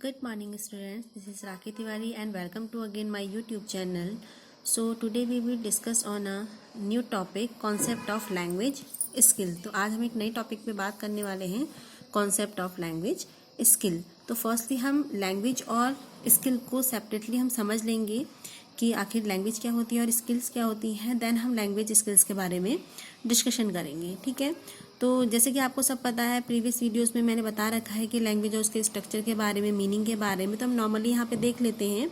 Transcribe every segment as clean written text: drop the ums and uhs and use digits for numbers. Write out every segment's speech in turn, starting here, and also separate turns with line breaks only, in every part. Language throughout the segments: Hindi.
Good morning students, this is Rakhi Tiwari and welcome to again my YouTube channel. So today we will discuss on a new topic concept of language skill. तो आज हम एक नई टॉपिक पे बात करने वाले हैं concept of language skill. तो फर्स्टली हम लैंग्वेज और स्किल को सेपरेटली हम समझ लेंगे कि आखिर लैंग्वेज क्या होती है और स्किल्स क्या होती हैं. देन हम लैंग्वेज स्किल्स के बारे में डिस्कशन करेंगे. ठीक है. तो जैसे कि आपको सब पता है, प्रीवियस वीडियोस में मैंने बता रखा है कि लैंग्वेज और उसके स्ट्रक्चर के बारे में, मीनिंग के बारे में. तो हम नॉर्मली यहाँ पे देख लेते हैं.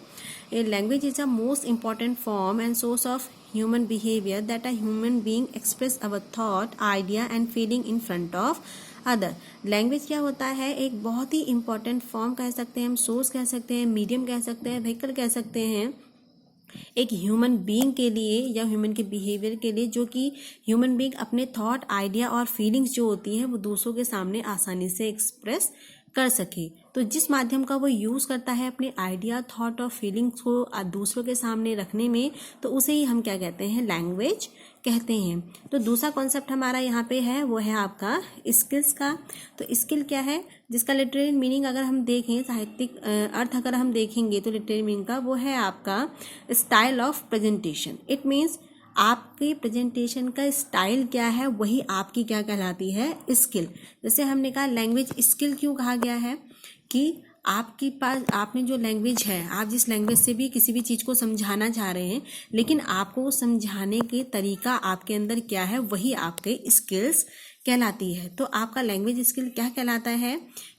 A language is a most important form and source of human behaviour that a human being express our thought, idea and feeling in front of other. Language क्या होता है? एक बहुत ही इंपॉर्टेंट फॉर्म कह सकते हैं हम, सोर्स कह सकते हैं, मीडियम कह सकते हैं, व्हीकल कह सकते हैं एक ह्यूमन बीइंग के लिए या ह्यूमन के बिहेवियर के लिए, जो कि ह्यूमन बीइंग अपने थॉट, आइडिया और फीलिंग्स जो होती हैं वो दूसरों के सामने आसानी से एक्सप्रेस कर सके. तो जिस माध्यम का वो यूज़ करता है अपने आइडिया, थॉट और फीलिंग्स को दूसरों के सामने रखने में, तो उसे ही हम क्या कहते हैं? लैंग्वेज कहते हैं. तो दूसरा कॉन्सेप्ट हमारा यहाँ पे है, वो है आपका स्किल्स का. तो स्किल क्या है? जिसका लिटरेरी मीनिंग अगर हम देखें, साहित्यिक अर्थ अगर हम देखेंगे तो लिटरेरी मीनिंग का वो है आपका style of presentation. It means आपके प्रेजेंटेशन का स्टाइल क्या है, वही आपकी क्या कहलाती है? स्किल. जैसे हमने कहा लैंग्वेज स्किल क्यों कहा गया है कि आपके पास, आपने जो लैंग्वेज है, आप जिस लैंग्वेज से भी किसी भी चीज़ को समझाना चाह रहे हैं, लेकिन आपको वो समझाने के तरीका आपके अंदर क्या है, वही आपके स्किल्स कहलाती है. तो आपका लैंग्वेज स्किल क्या कहलाता है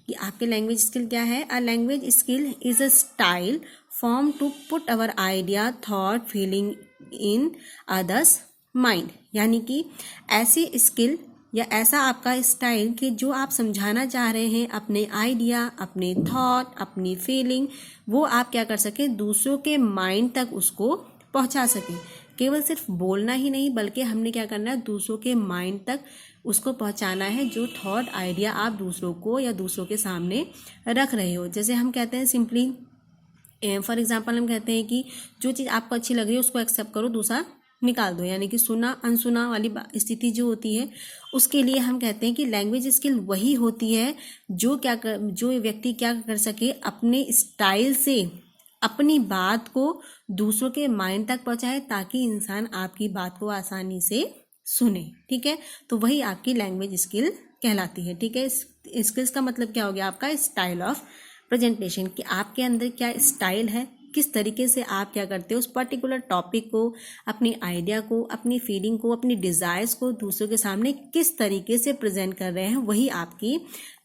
कि आपके लैंग्वेज स्किल क्या है? A language skill is a style form to put our idea, thought, feeling in others mind. यानी कि ऐसी स्किल या ऐसा आपका स्टाइल कि जो आप समझाना चाह रहे हैं, अपने आइडिया, अपने थॉट, अपनी फीलिंग, वो आप क्या कर सकें? दूसरों के माइंड तक उसको पहुंचा सकें. केवल सिर्फ बोलना ही नहीं, बल्कि हमने क्या करना है? दूसरों के माइंड तक उसको पहुंचाना है, जो थॉट, आइडिया आप दूसरों को या दूसरों के सामने रख रहे हो. जैसे हम कहते हैं सिंपली, फॉर एग्जाम्पल हम कहते हैं कि जो चीज़ आपको अच्छी लग रही है उसको एक्सेप्ट करो, दूसरा निकाल दो. यानी कि सुना अनसुना वाली स्थिति जो होती है, उसके लिए हम कहते हैं कि लैंग्वेज स्किल वही होती है जो व्यक्ति क्या कर सके? अपने स्टाइल से अपनी बात को दूसरों के माइंड तक पहुंचाए, ताकि इंसान आपकी बात को आसानी से सुने. ठीक है. तो वही आपकी लैंग्वेज स्किल कहलाती है. ठीक है. स्किल्स का मतलब क्या हो गया? आपका स्टाइल ऑफ प्रेजेंटेशन, कि आपके अंदर क्या स्टाइल है, किस तरीके से आप क्या करते हो, उस पर्टिकुलर टॉपिक को, अपनी आइडिया को, अपनी फीलिंग को, अपनी डिज़ायर्स को दूसरों के सामने किस तरीके से प्रेजेंट कर रहे हैं, वही आपकी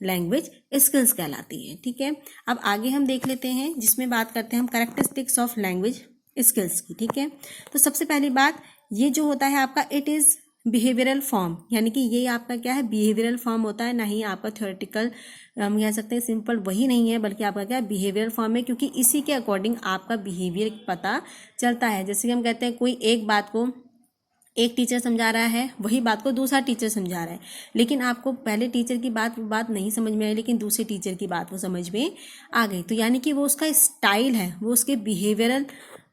लैंग्वेज स्किल्स कहलाती है. ठीक है. अब आगे हम देख लेते हैं, जिसमें बात करते हैं हम कैरेक्टरिस्टिक्स ऑफ लैंग्वेज स्किल्स की. ठीक है. तो सबसे पहली बात, ये जो होता है आपका, इट इज़ बिहेवियरल फॉर्म. यानी कि ये आपका क्या है? बिहेवियरल फॉर्म होता है, ना ही आपका थ्योरेटिकल हम कह सकते हैं सिंपल वही नहीं है, बल्कि आपका क्या है? बिहेवियरल फॉर्म है, क्योंकि इसी के अकॉर्डिंग आपका बिहेवियर पता चलता है. जैसे कि हम कहते हैं कोई एक बात को एक टीचर समझा रहा है, वही बात को दूसरा टीचर समझा रहा है, लेकिन आपको पहले टीचर की बात नहीं समझ में आई, लेकिन दूसरे टीचर की बात वो समझ में आ गई. तो यानी कि वो उसका स्टाइल है, वो उसके बिहेवियरल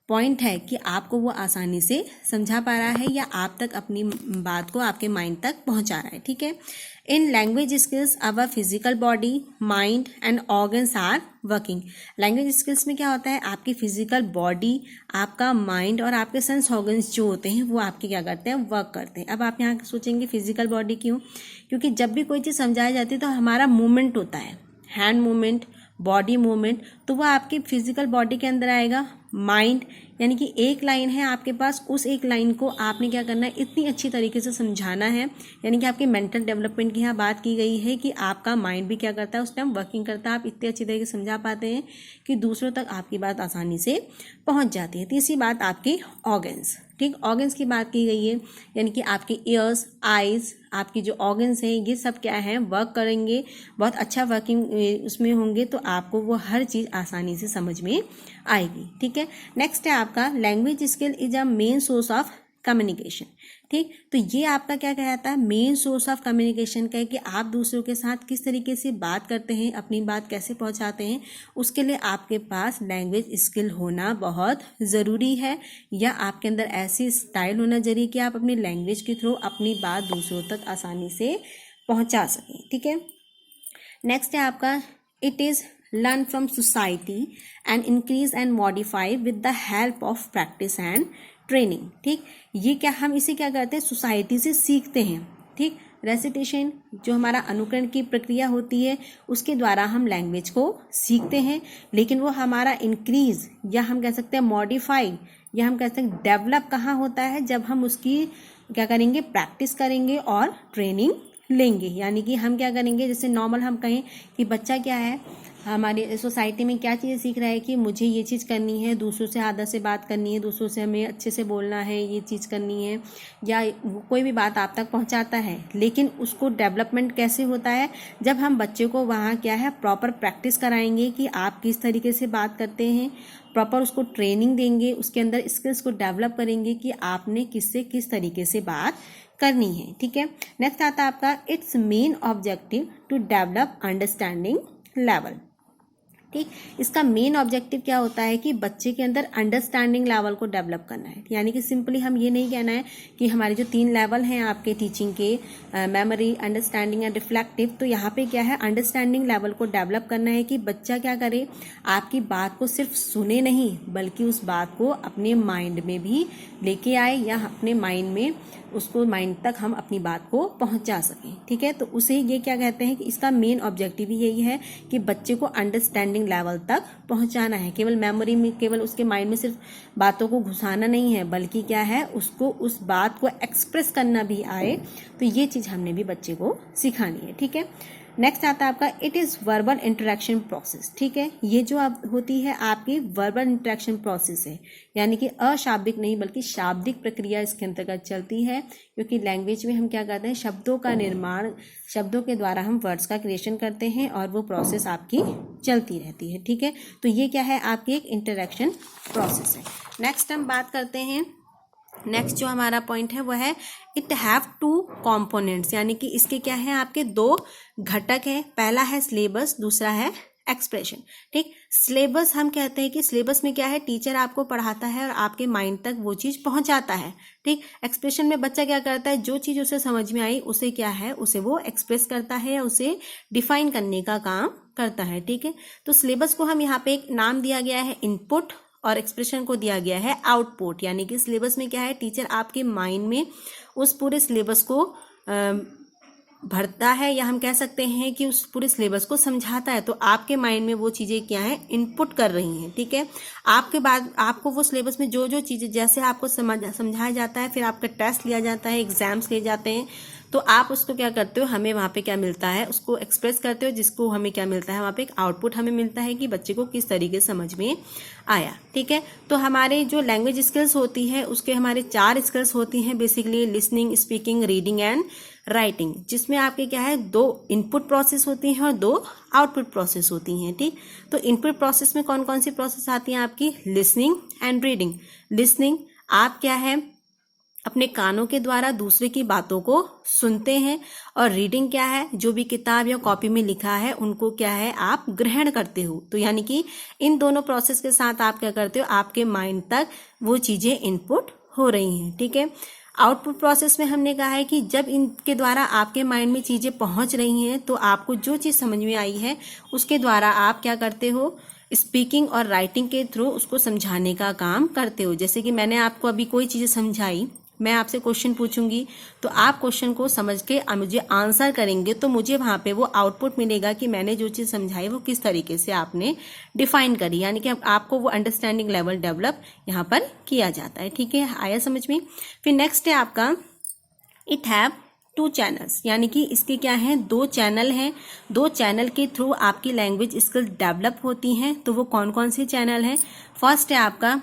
पॉइंट है कि आपको वो आसानी से समझा पा रहा है या आप तक अपनी बात को आपके माइंड तक पहुंचा रहा है. ठीक है. In language skills our physical body, mind and organs are working. Language skills में क्या होता है? आपकी फिजिकल बॉडी, आपका माइंड और आपके सेंस ऑर्गन्स जो होते हैं, वो आपके क्या करते हैं? वर्क करते हैं. अब आप यहाँ सोचेंगे फिजिकल बॉडी क्यों? क्योंकि जब भी कोई चीज़ समझाई जाती है तो हमारा मूवमेंट होता है, हैंड मूवमेंट, बॉडी मूवमेंट, तो वह आपकी फिजिकल बॉडी के अंदर आएगा. माइंड, यानी कि एक लाइन है आपके पास, उस एक लाइन को आपने क्या करना है? इतनी अच्छी तरीके से समझाना है. यानी कि आपकी मेंटल डेवलपमेंट की यहाँ बात की गई है कि आपका माइंड भी क्या करता है? उस टाइम वर्किंग करता है. आप इतने अच्छी तरीके से समझा पाते हैं कि दूसरों तक आपकी बात आसानी से पहुँच जाती है. तीसरी बात आपकी ऑर्गन्स. ठीक, ऑर्गन्स की बात की गई है, यानी कि आपके ईयर्स, आइज़, आपकी जो ऑर्गन्स हैं, ये सब क्या है? वर्क करेंगे, बहुत अच्छा वर्किंग उसमें होंगे, तो आपको वो हर चीज़ आसानी से समझ में आएगी. ठीक है. नेक्स्ट है आपका language skill is a main source of communication. ठीक, तो ये आपका क्या कहलाता है? मेन सोर्स ऑफ कम्युनिकेशन का है कि आप दूसरों के साथ किस तरीके से बात करते हैं, अपनी बात कैसे पहुंचाते हैं, उसके लिए आपके पास लैंग्वेज स्किल होना बहुत ज़रूरी है, या आपके अंदर ऐसी स्टाइल होना जरूरी कि आप अपनी लैंग्वेज के थ्रू अपनी बात दूसरों तक आसानी से पहुंचा सकें. ठीक है. नेक्स्ट है आपका, it is learn from society and increase and modify with the help of practice and training। ठीक, ये क्या हम इसे क्या करते हैं, सोसाइटी से सीखते हैं। ठीक, रेसिटेशन जो हमारा अनुकरण की प्रक्रिया होती है उसके द्वारा हम लैंग्वेज को सीखते हैं, लेकिन वो हमारा इंक्रीज या हम कह सकते हैं मॉडिफाई या हम कह सकते हैं डेवलप कहाँ होता है, जब हम उसकी क्या करेंगे, प्रैक्टिस करेंगे और ट्रेनिंग लेंगे। यानी कि हम क्या करेंगे, जैसे नॉर्मल हम कहें कि बच्चा क्या है हमारे सोसाइटी में क्या चीज़ें सीख रहा है कि मुझे ये चीज़ करनी है, दूसरों से आदर से बात करनी है, दूसरों से हमें अच्छे से बोलना है, ये चीज़ करनी है, या कोई भी बात आप तक पहुंचाता है। लेकिन उसको डेवलपमेंट कैसे होता है, जब हम बच्चे को वहाँ क्या है प्रॉपर प्रैक्टिस कराएंगे कि आप किस तरीके से बात करते हैं, प्रॉपर उसको ट्रेनिंग देंगे, उसके अंदर स्किल्स को डेवलप करेंगे कि आपने किससे किस तरीके से बात करनी है। ठीक है, नेक्स्ट आता है आपका its main objective to develop understanding level. ठीक, इसका मेन ऑब्जेक्टिव क्या होता है कि बच्चे के अंदर अंडरस्टैंडिंग लेवल को डेवलप करना है। यानी कि सिंपली हम ये नहीं कहना है कि हमारे जो 3 लेवल हैं आपके टीचिंग के, मेमोरी, अंडरस्टैंडिंग एंड रिफ्लेक्टिव, तो यहाँ पे क्या है अंडरस्टैंडिंग लेवल को डेवलप करना है कि बच्चा क्या करे, आपकी बात को सिर्फ सुने नहीं बल्कि उस बात को अपने माइंड में भी लेके आए, या अपने माइंड में उसको माइंड तक हम अपनी बात को पहुंचा सकें। ठीक है, तो उसे ये क्या कहते हैं कि इसका मेन ऑब्जेक्टिव ही यही है कि बच्चे को अंडरस्टैंडिंग लेवल तक पहुंचाना है। केवल मेमोरी में, केवल उसके माइंड में सिर्फ बातों को घुसाना नहीं है, बल्कि क्या है उसको उस बात को एक्सप्रेस करना भी आए। तो ये चीज हमने भी बच्चे को सिखानी है। ठीक है, नेक्स्ट आता है आपका it is verbal interaction process. ठीक है, ये जो अब होती है आपकी वर्बल इंटरेक्शन प्रोसेस है, यानी कि अशाब्दिक नहीं बल्कि शाब्दिक प्रक्रिया इसके अंतर्गत चलती है, क्योंकि लैंग्वेज में हम क्या करते हैं, शब्दों का निर्माण, शब्दों के द्वारा हम वर्ड्स का क्रिएशन करते हैं और वो प्रोसेस आपकी चलती रहती है। ठीक है, तो ये क्या है आपकी एक इंटरेक्शन प्रोसेस है। नेक्स्ट हम बात करते हैं, नेक्स्ट जो हमारा पॉइंट है वो है इट हैव 2 कॉम्पोनेंट्स, यानी कि इसके क्या है आपके 2 घटक है। पहला है सिलेबस, दूसरा है एक्सप्रेशन। ठीक, सिलेबस हम कहते हैं कि सिलेबस में क्या है, टीचर आपको पढ़ाता है और आपके माइंड तक वो चीज पहुंचाता है। ठीक, एक्सप्रेशन में बच्चा क्या करता है, जो चीज उसे समझ में आई उसे क्या है, उसे वो एक्सप्रेस करता है या उसे डिफाइन करने का काम करता है। ठीक है, तो सिलेबस को हम यहाँ पे एक नाम दिया गया है इनपुट और एक्सप्रेशन को दिया गया है आउटपुट। यानी कि सिलेबस में क्या है, टीचर आपके माइंड में उस पूरे सिलेबस को भरता है, या हम कह सकते हैं कि उस पूरे सिलेबस को समझाता है। तो आपके माइंड में वो चीज़ें क्या है, इनपुट कर रही हैं। ठीक है, आपके बाद आपको वो सिलेबस में जो जो चीज़ें जैसे आपको समझाया जाता है, फिर आपका टेस्ट लिया जाता है, एग्जाम्स लिए जाते हैं, तो आप उसको क्या करते हो, हमें वहाँ पे क्या मिलता है, उसको एक्सप्रेस करते हो, जिसको हमें क्या मिलता है, वहाँ पे एक आउटपुट हमें मिलता है कि बच्चे को किस तरीके से समझ में आया। ठीक है, तो हमारे जो लैंग्वेज स्किल्स होती है उसके हमारे 4 स्किल्स होती हैं basically, listening, speaking, reading and writing, जिसमें आपके क्या है 2 इनपुट प्रोसेस होती हैं और 2 आउटपुट प्रोसेस होती हैं। ठीक, तो इनपुट प्रोसेस में कौन कौन सी प्रोसेस आती हैं आपकी, लिसनिंग एंड रीडिंग। लिसनिंग आप क्या है अपने कानों के द्वारा दूसरे की बातों को सुनते हैं, और रीडिंग क्या है, जो भी किताब या कॉपी में लिखा है उनको क्या है आप ग्रहण करते हो। तो यानी कि इन दोनों प्रोसेस के साथ आप क्या करते हो, आपके माइंड तक वो चीजें इनपुट हो रही हैं। ठीक है, आउटपुट प्रोसेस में हमने कहा है कि जब इनके द्वारा आपके माइंड में चीजें पहुंच रही हैं तो आपको जो चीज समझ में आई है उसके द्वारा आप क्या करते हो, स्पीकिंग और राइटिंग के थ्रू उसको समझाने का काम करते हो। जैसे कि मैंने आपको अभी कोई चीजें समझाई, मैं आपसे क्वेश्चन पूछूंगी तो आप क्वेश्चन को समझ के मुझे आंसर करेंगे, तो मुझे वहां पे वो आउटपुट मिलेगा कि मैंने जो चीज समझाई वो किस तरीके से आपने डिफाइन करी, यानी कि आपको वो अंडरस्टैंडिंग लेवल डेवलप यहाँ पर किया जाता है। ठीक है, आया समझ में। फिर नेक्स्ट है आपका इट हैव 2 चैनल्स, यानी कि इसके क्या हैं 2 चैनल हैं। 2 चैनल के थ्रू आपकी लैंग्वेज स्किल डेवलप होती हैं। तो वो कौन कौन से चैनल हैं, फर्स्ट है आपका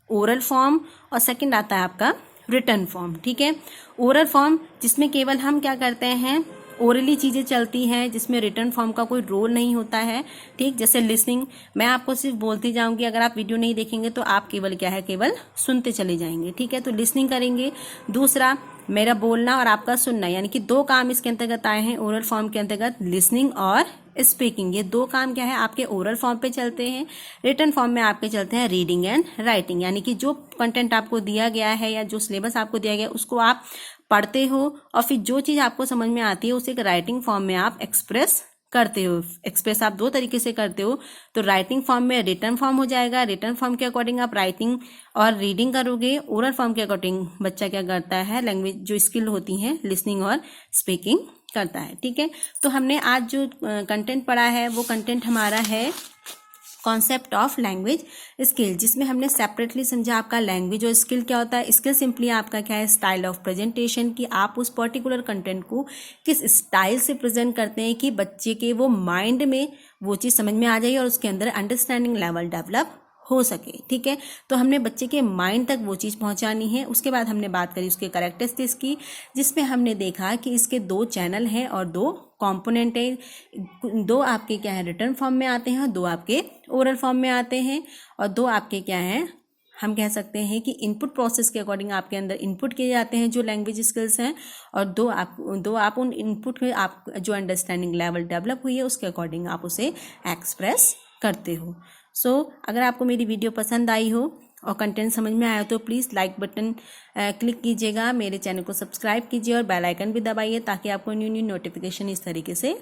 ओरल फॉर्म और सेकंड आता है आपका रिटन फॉर्म। ठीक है, ओरल फॉर्म जिसमें केवल हम क्या करते हैं, ओरली चीजें चलती हैं, जिसमें रिटन फॉर्म का कोई रोल नहीं होता है। ठीक, जैसे लिसनिंग, मैं आपको सिर्फ बोलती जाऊंगी, अगर आप वीडियो नहीं देखेंगे तो आप केवल क्या है, केवल सुनते चले जाएंगे। ठीक है, तो लिसनिंग करेंगे। दूसरा मेरा बोलना और आपका सुनना, यानी कि 2 काम इसके अंतर्गत आए हैं ओरल फॉर्म के अंतर्गत, लिसनिंग और स्पीकिंग। ये 2 काम क्या है आपके ओरल फॉर्म पे चलते हैं। रिटन फॉर्म में आपके चलते हैं रीडिंग एंड राइटिंग, यानी कि जो कंटेंट आपको दिया गया है या जो सिलेबस आपको दिया गया है उसको आप पढ़ते हो और फिर जो चीज आपको समझ में आती है उसे एक राइटिंग फॉर्म में आप एक्सप्रेस करते हो, एक्सप्रेस आप दो तरीके से करते हो। तो राइटिंग फॉर्म में रिटन फॉर्म हो जाएगा, रिटन फॉर्म के अकॉर्डिंग आप राइटिंग और रीडिंग करोगे। ओरल फॉर्म के अकॉर्डिंग बच्चा क्या करता है, लैंग्वेज जो स्किल होती हैं लिसनिंग और स्पीकिंग करता है। ठीक है, तो हमने आज जो कंटेंट पढ़ा है वो कंटेंट हमारा है कॉन्सेप्ट ऑफ लैंग्वेज स्किल, जिसमें हमने सेपरेटली समझा आपका लैंग्वेज और स्किल क्या होता है। स्किल सिंपली आपका क्या है, स्टाइल ऑफ प्रेजेंटेशन, कि आप उस पर्टिकुलर कंटेंट को किस स्टाइल से प्रेजेंट करते हैं कि बच्चे के वो माइंड में वो चीज़ समझ में आ जाए और उसके अंदर अंडरस्टैंडिंग लेवल डेवलप हो सके। ठीक है, तो हमने बच्चे के माइंड तक वो चीज़ पहुंचानी है। उसके बाद हमने बात करी उसके कैरेक्टरिस्टिक्स की, जिसमें हमने देखा कि इसके दो चैनल हैं और दो कंपोनेंट है। दो आपके क्या है, रिटन फॉर्म में आते हैं, दो आपके ओरल फॉर्म में आते हैं, और दो आपके क्या हैं, हम कह सकते हैं कि इनपुट प्रोसेस के अकॉर्डिंग आपके अंदर इनपुट किए जाते हैं जो लैंग्वेज स्किल्स हैं, और दो आप उन इनपुट में आप जो अंडरस्टैंडिंग लेवल डेवलप हुई है उसके अकॉर्डिंग आप उसे एक्सप्रेस करते हो। सो अगर आपको मेरी वीडियो पसंद आई हो और कंटेंट समझ में आया हो तो प्लीज़ लाइक बटन क्लिक कीजिएगा, मेरे चैनल को सब्सक्राइब कीजिए और बेल आइकन भी दबाइए ताकि आपको न्यू नोटिफिकेशन इस तरीके से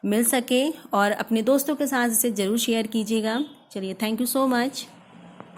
मिल सके, और अपने दोस्तों के साथ इसे ज़रूर शेयर कीजिएगा। चलिए, थैंक यू सो मच।